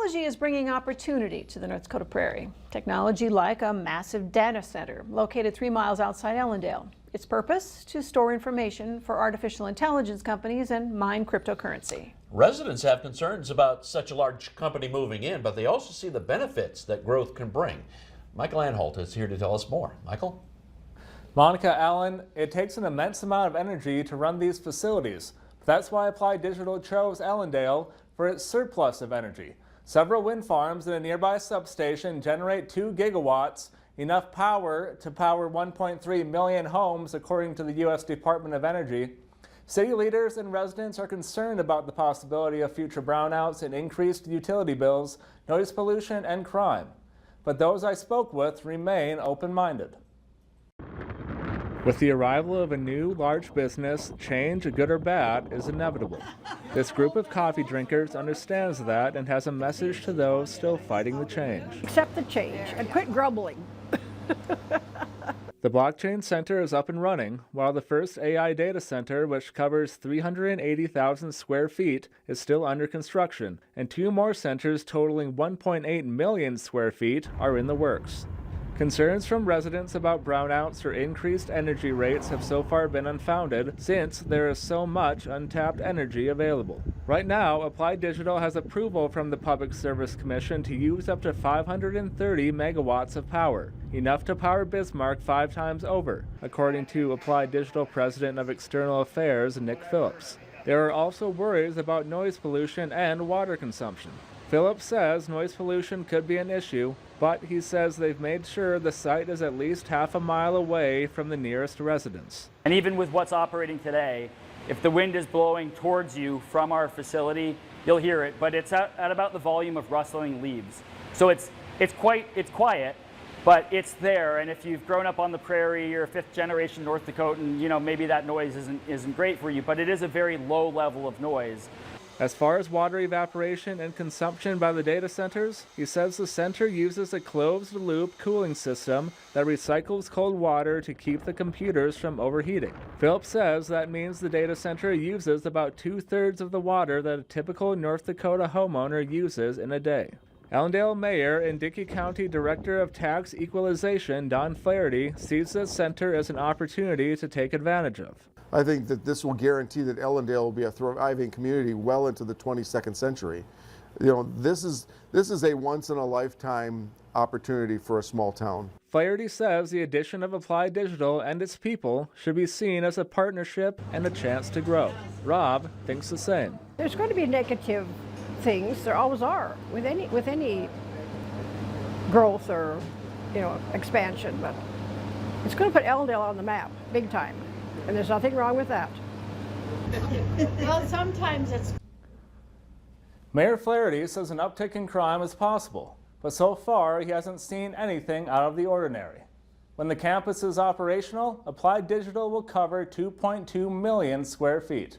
Technology is bringing opportunity to the North Dakota prairie. Technology like a massive data center located 3 miles outside Ellendale. Its purpose? To store information for artificial intelligence companies and mine cryptocurrency. Residents have concerns about such a large company moving in, but they also see the benefits that growth can bring. Michael Anholt is here to tell us more. Michael? Monica Allen, it takes an immense amount of energy to run these facilities. That's why Applied Digital chose Ellendale for its surplus of energy. Several wind farms in a nearby substation generate 2 gigawatts, enough power to power 1.3 million homes, according to the U.S. Department of Energy. City leaders and residents are concerned about the possibility of future brownouts and increased utility bills, noise pollution, and crime. But those I spoke with remain open-minded. With the arrival of a new large business, change, good or bad, is inevitable. This group of coffee drinkers understands that and has a message to those still fighting the change. Accept the change and quit grumbling. The Blockchain Center is up and running, while the first AI data center, which covers 380,000 square feet, is still under construction, and 2 more centers totaling 1.8 million square feet are in the works. Concerns from residents about brownouts or increased energy rates have so far been unfounded, since there is so much untapped energy available. Right now, Applied Digital has approval from the Public Service Commission to use up to 530 megawatts of power, enough to power Bismarck 5 times over, according to Applied Digital President of External Affairs, Nick Phillips. There are also worries about noise pollution and water consumption. Phillips says noise pollution could be an issue, but he says they've made sure the site is at least half a mile away from the nearest residence. And even with what's operating today, if the wind is blowing towards you from our facility, you'll hear it, but it's at about the volume of rustling leaves. So it's quiet, but it's there. And if you've grown up on the prairie, you're a 5th generation North Dakotan, you know, maybe that noise isn't great for you, but it is a very low level of noise. As far as water evaporation and consumption by the data centers, he says the center uses a closed-loop cooling system that recycles cold water to keep the computers from overheating. Phillips says that means the data center uses about 2/3 of the water that a typical North Dakota homeowner uses in a day. Ellendale Mayor and Dickey County Director of Tax Equalization, Don Flaherty, sees this center as an opportunity to take advantage of. I think that this will guarantee that Ellendale will be a thriving community well into the 22nd century. You know, this is a once-in-a-lifetime opportunity for a small town. Flaherty says the addition of Applied Digital and its people should be seen as a partnership and a chance to grow. Rob thinks the same. There's going to be negative things. There always are with any growth or, you know, expansion, but it's going to put Ellendale on the map big time. And there's nothing wrong with that. Well, sometimes it's... Mayor Flaherty says an uptick in crime is possible, but so far he hasn't seen anything out of the ordinary. When the campus is operational, Applied Digital will cover 2.2 million square feet.